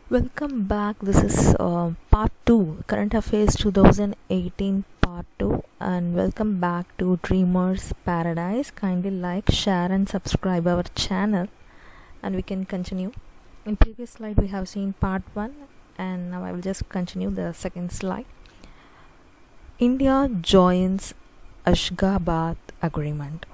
Welcome back. This is part 2, Current Affairs 2018 part 2, and welcome back to Dreamers Paradise. Kindly like, share and subscribe our channel and we can continue. In previous slide we have seen part 1 and now I will just continue the second slide. India joins Ashgabat Agreement.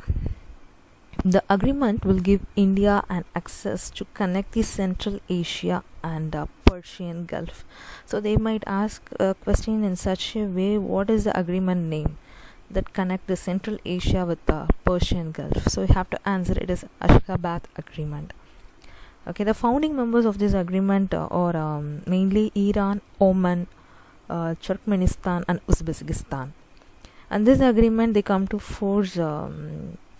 The agreement will give India an access to connect the Central Asia and Persian Gulf. So they might ask a question in such a way, what is the agreement name that connect the Central Asia with the Persian Gulf? So you have to answer it is Ashgabat Agreement. Okay, the founding members of this agreement are mainly Iran, Oman, Turkmenistan and Uzbekistan. And this agreement they come to force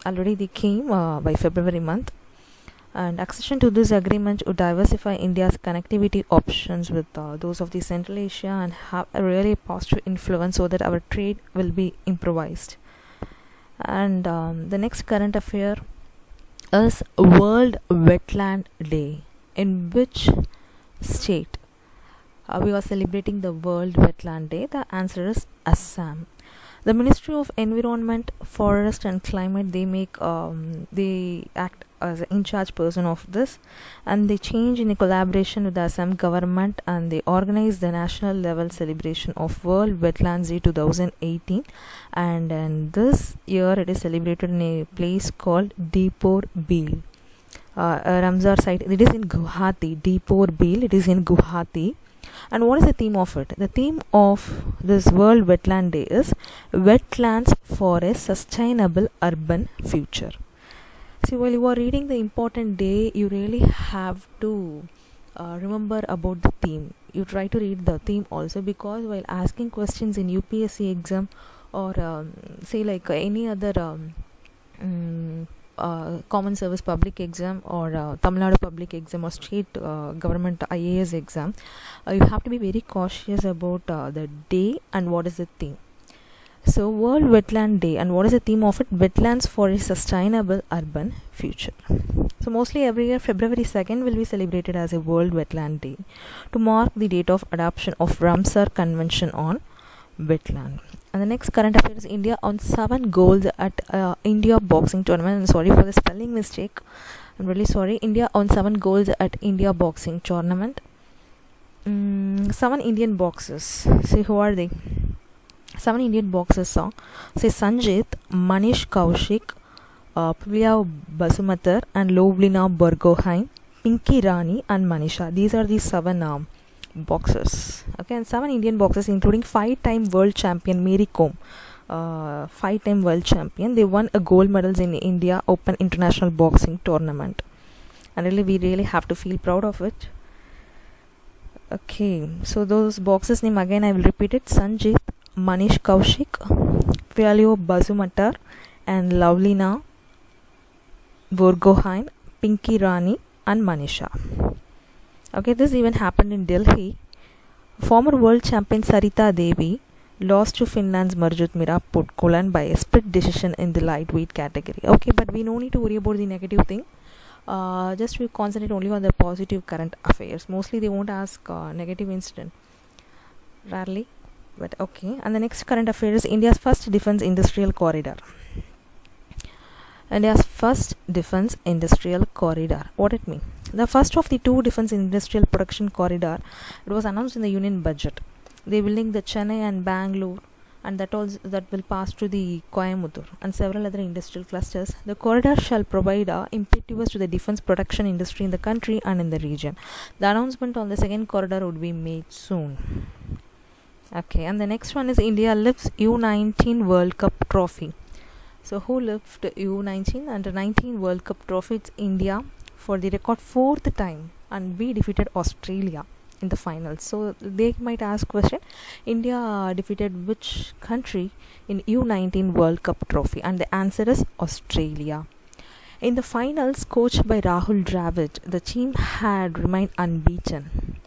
already they came by February month, and accession to this agreement would diversify India's connectivity options with those of the Central Asia and have a really positive influence so that our trade will be improvised. And the next current affair is World Wetland Day. In which state we are celebrating the World Wetland Day? The answer is Assam. The Ministry of Environment, Forest and Climate, they act as an in-charge person of this, and they change in a collaboration with the Assam government, and they organize the national level celebration of World Wetlands Day 2018, and in this year it is celebrated in a place called Deepor Beel, Ramsar site. It is in Guwahati. Deepor Beel, it is in Guwahati. And what is the theme of it? The theme of this World Wetland Day is Wetlands for a Sustainable Urban Future. See, while you are reading the important day, you really have to remember about the theme. You try to read the theme also, because while asking questions in UPSC exam or say like any other common service public exam or Tamil Nadu public exam or state government IAS exam, you have to be very cautious about the day and what is the theme. So World Wetland Day, and what is the theme of it? Wetlands for a Sustainable Urban Future. So mostly every year February 2nd will be celebrated as a World Wetland Day to mark the date of adoption of Ramsar Convention on Wetland. And the next current affair is India on 7 golds at India boxing tournament. I'm sorry for the spelling mistake. I'm really sorry. India on 7 golds at India boxing tournament. 7 Indian boxers. See, who are they? 7 Indian boxers are, say, Sanjit, Manish Kaushik, Pavlia Basumatar and Lovlina Burgohain, Pinky Rani and Manisha. These are the 7 boxers. Okay, and 7 Indian boxers including 5-time world champion Mary Kom, 5-time world champion. They won a gold medals in India Open International Boxing Tournament, and really we really have to feel proud of it. Okay, so those boxers name again I will repeat it: Sanjit, Manish Kaushik, Pavlia Basumatar and Lovlina Burgohain, Pinky Rani and Manisha. Okay, this even happened in Delhi. Former world champion Sarita Devi lost to Finland's Marjut Putkolan by a split decision in the lightweight category. Okay, but we no need to worry about the negative thing. Just we concentrate only on the positive current affairs. Mostly they won't ask negative incident. Rarely, but okay. And the next current affair is India's first defense industrial corridor. India's first defense industrial corridor. What it mean? The first of the 2 defense industrial production corridor, it was announced in the union budget. They will link the Chennai and Bangalore, and that will pass to the Coimbatore and several other industrial clusters. The corridor shall provide impetus to the defense production industry in the country and in the region. The announcement on the second corridor would be made soon. Okay, and the next one is India lifts U19 World Cup trophy. So who lifted U19 under 19 World Cup trophy? It's India for the record 4th time, and we defeated Australia in the finals. So they might ask question, India defeated which country in U19 World Cup trophy? And the answer is Australia. In the finals, coached by Rahul Dravid, the team had remained unbeaten.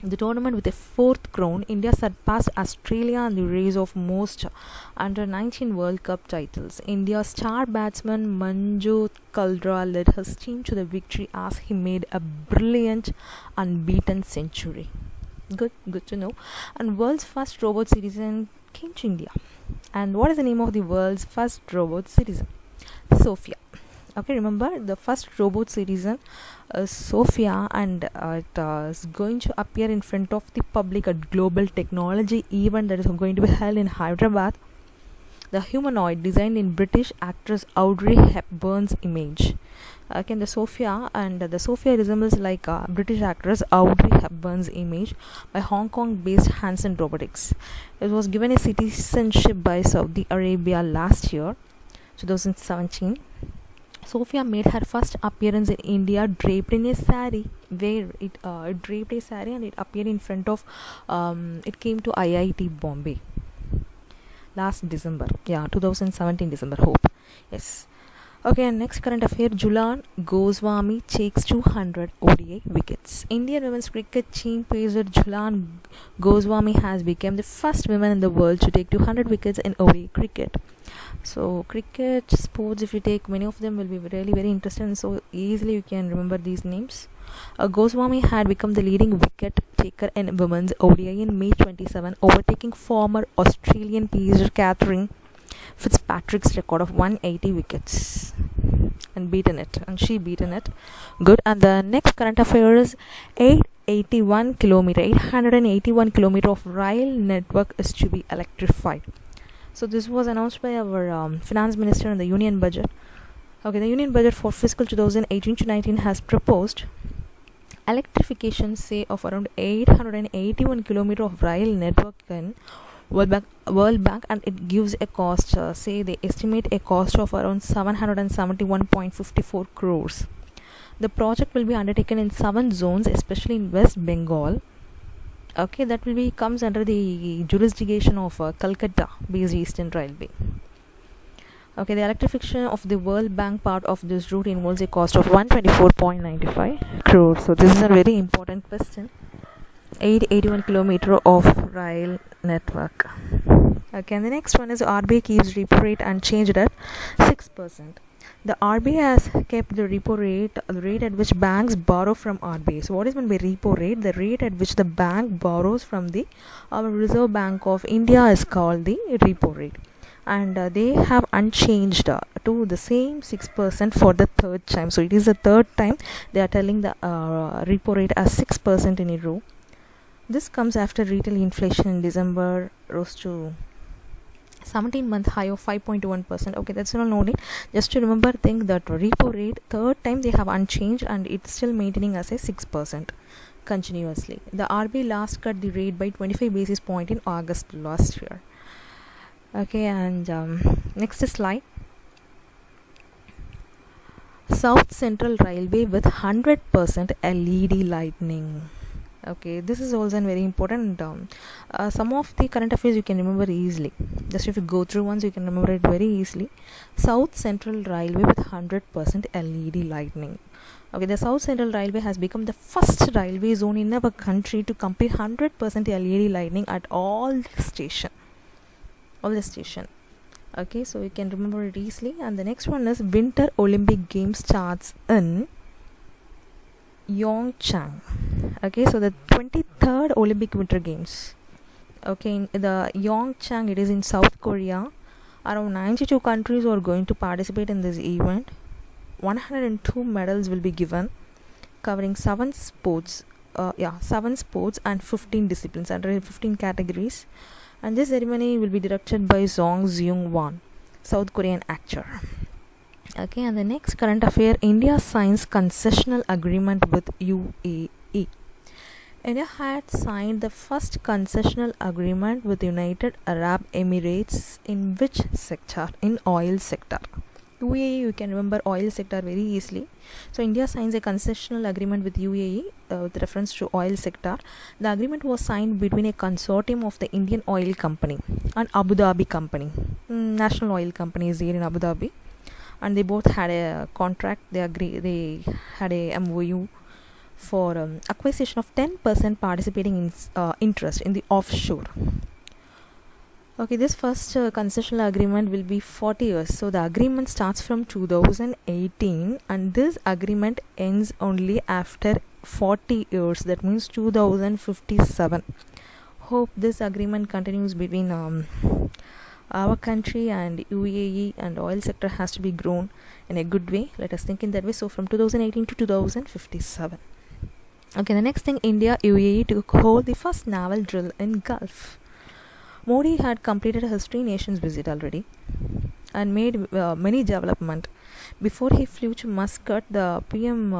The tournament with a fourth crown, India surpassed Australia in the race of most under-19 World Cup titles. India's star batsman Manju Kaldra led his team to the victory as he made a brilliant unbeaten century. Good to know. And world's first robot citizen came to India. And what is the name of the world's first robot citizen? Sophia. Okay, remember the first robot citizen Sophia, and it is going to appear in front of the public at global technology event that is going to be held in Hyderabad. The humanoid designed in British actress Audrey Hepburn's image. Okay, the Sophia resembles like British actress Audrey Hepburn's image by Hong Kong based Hanson Robotics. It was given a citizenship by Saudi Arabia last year, 2017. Sophia made her first appearance in India draped in a sari, where it draped a sari and it appeared in front of it came to IIT Bombay last December, 2017 December, hope. Yes. Okay, and next current affair, Julan Goswami takes 200 ODI wickets. Indian women's cricket team pacer Julan Goswami has become the first woman in the world to take 200 wickets in ODI cricket. So cricket sports, if you take, many of them will be really very interesting, so easily you can remember these names. Goswami had become the leading wicket taker in women's ODI in May 27, overtaking former Australian pacer Catherine Fitzpatrick's record of 180 wickets and she beaten it. Good. And the next current affair is 881 kilometer of rail network is to be electrified. So this was announced by our finance minister in the union budget. Okay, the union budget for fiscal 2018 to 19 has proposed electrification, say, of around 881 kilometer of rail network in World Bank, and it gives a cost, say they estimate a cost of around 771.54 crores. The project will be undertaken in 7 zones, especially in West Bengal. Okay, that will be comes under the jurisdiction of Calcutta based Eastern Railway. Okay, the electrification of the World Bank part of this route involves a cost of 124.95 crores. So this is a very important question. 881 kilometer of rail network. Okay, and the next one is RBI keeps repo rate unchanged at 6%. The RBI has kept the repo rate, the rate at which banks borrow from RBI. So what is meant by repo rate? The rate at which the bank borrows from the Reserve Bank of India is called the repo rate. And they have unchanged to the same 6% for the third time. So it is the third time they are telling the repo rate as 6% in a row. This comes after retail inflation in December rose to 17-month high of 5.1%. Okay, that's not noted. Just to remember, think that repo rate third time they have unchanged and it's still maintaining as a 6% continuously. The RBI last cut the rate by 25 basis point in August last year. Okay, and next slide. South Central Railway with 100% LED lighting. Okay, this is also very important. Some of the current affairs you can remember easily. Just if you go through once, you can remember it very easily. South Central Railway with 100% LED lighting. Okay, the South Central Railway has become the first railway zone in our country to complete 100% LED lighting at all the station. Okay, so you can remember it easily. And the next one is Winter Olympic Games starts in Pyeongchang. Okay, so the 23rd Olympic Winter Games. Okay, in the Pyeongchang, it is in South Korea. Around 92 countries are going to participate in this event. 102 medals will be given, covering 7 sports and 15 disciplines under 15 categories. And this ceremony will be directed by Song Seung-won, South Korean actor. Okay, and the next current affair, India signs concessional agreement with UAE. India had signed the first concessional agreement with United Arab Emirates in which sector? In oil sector. UAE, you can remember oil sector very easily. So India signs a concessional agreement with UAE with reference to oil sector. The agreement was signed between a consortium of the Indian Oil Company and Abu Dhabi Company. National Oil Company is here in Abu Dhabi, and they both had a contract. They had a MOU for acquisition of 10% participating interest in the offshore. Okay, this first concessional agreement will be 40 years. So the agreement starts from 2018 and this agreement ends only after 40 years. That means 2057. Hope this agreement continues between our country and UAE, and oil sector has to be grown in a good way. Let us think in that way. So from 2018 to 2057. Okay, the next thing, India UAE to hold the first naval drill in Gulf. Modi had completed his 3 nations visit already and made many development. Before he flew to Muscat, the PM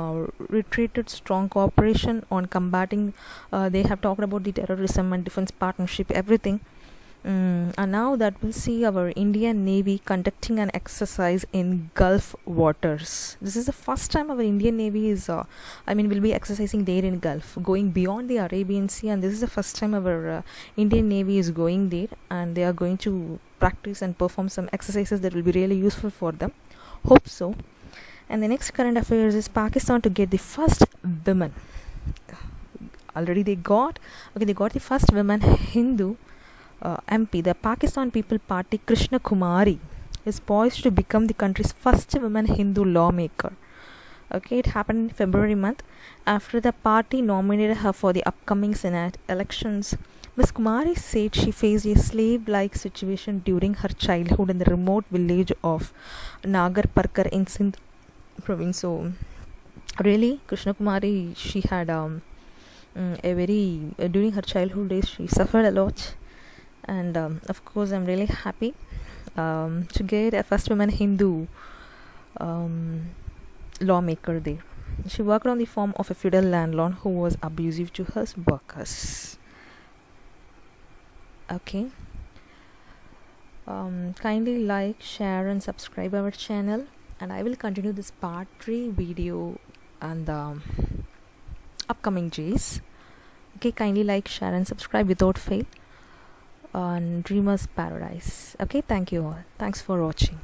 retreated strong cooperation on combating. They have talked about the terrorism and defense partnership, everything. And now that we'll see our Indian Navy conducting an exercise in Gulf waters. This is the first time our Indian Navy is, will be exercising there in Gulf, going beyond the Arabian Sea, and this is the first time our Indian Navy is going there, and they are going to practice and perform some exercises that will be really useful for them. Hope so. And the next current affairs is Pakistan to get the first women. Already they got the first women Hindu MP. The Pakistan People Party Krishna Kumari is poised to become the country's first woman Hindu lawmaker. Okay, it happened in February month after the party nominated her for the upcoming Senate elections. Ms. Kumari said she faced a slave-like situation during her childhood in the remote village of Nagar Parkar in Sindh province. So, really, Krishna Kumari, she had during her childhood days, she suffered a lot. And of course, I'm really happy to get a first woman Hindu lawmaker there. She worked on the farm of a feudal landlord who was abusive to her workers. Okay. Kindly like, share and subscribe our channel, and I will continue this part 3 video and the upcoming days. Okay, kindly like, share and subscribe without fail on Dreamers Paradise. Okay, thank you all. Thanks for watching.